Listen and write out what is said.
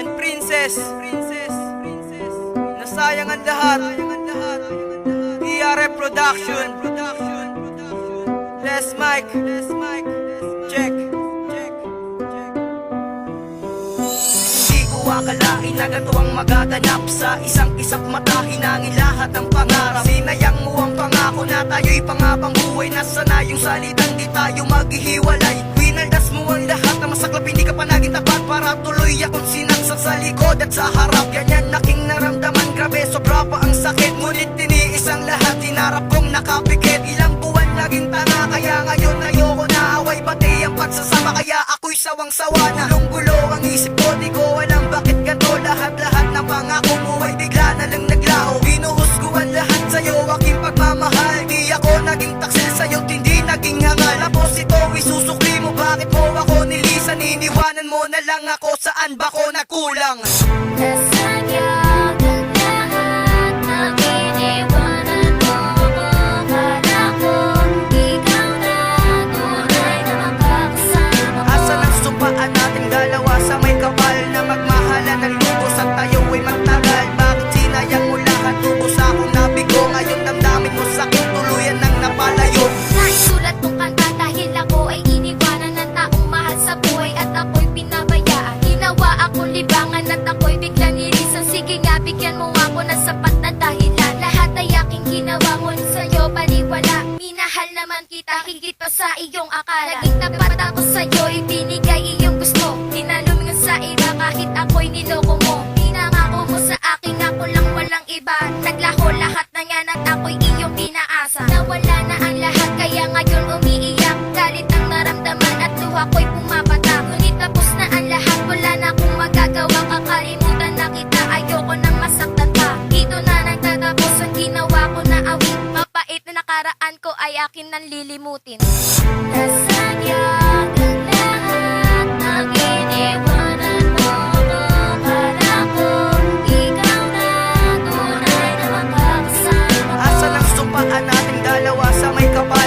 and Princess, nasayang ang lahat. DRF Production, Les Mike, check. Hindi ko akalain na ganito ang magaganap sa isang isap mata, hinangin lahat ng pangarap. Sinayang mo ang pangako na tayo'y pangabang buhay, na sana yung salitang di tayo maghihiwalay. Winaldas mo ang lahat na masaklap, hindi ka pa naging tapat para tuloy akong sinaksak sa likod at sa harap. Ganyan aking naramdaman, grabe sobra pa ang sakit, ngunit tiniis ang lahat, hinarap kong nakapikit. Ilang buwan naging tanga, kaya ngayon ayoko na away, pati ang pagsasama, kaya ako'y sawang-sawa na. Gulong-gulo ang isip ko, di ko alam bakit ganito. Lahat-lahat ng pangako mo ay bigla na lang naglaho. Binuhos ko ang lahat sa'yo, aking pagmamahal. Di ako naging taksil sa'yo, hindi naging hangal. Tapos ito isusukli mo, bakit mo ako nilisan? Iniwanan mo na lang ako, saan ba ko nagkulang? Nasayang ang lahat ng iniwanan mo ako. Kala ko ikaw na tunay na makakasama ko. Asa ng sumpaan nating dalawa sa may kapal, na magmahalan ng lubos at tayo ay magtagal. Bakit sinayang mo lahat, lubos akong nabigo. Ngayon damdamin mo sakit, tuluyan nang napalayo. Naisulat kong kanta dahil ako ay iniwanan ng taong mahal sa buhay, at ako'y pinabayaan. Ginawa akong libangan at ako'y biglang nilisan. Sige nga, bigyan mo ako ng sapat na dahilan. Lahat ay aking ginawa, ngunit sa'yo baliwala. Minahal naman kita higit pa sa iyong akala. Naging tapat ako sa'yo, ibinigay iyong gusto. Tinalungan sa iba kahit ako'y niloko mo. Pinangako mo sa akin ako lang walang iba. Naglaho lahat na yan at ako'y iyong pinaasa. Nawala na ang lahat kaya ngayon umiiyak. Galit ang naramdaman at luha ko'y pumapata. Ngunit tapos na ang lahat, wala na akong magagawa. Kakalimutan na kita, ayoko nang masaktan pa. Dito na nagtatapos ang ginawa ko na awit. Mapait na nakaraan ko ay akin nang lilimutin. Nasayang ang lahat ng iniwanan mo ako. Kala ko ikaw na tunay na makakasama ko. Asa ng sumpaan nating dalawa sa may kapal,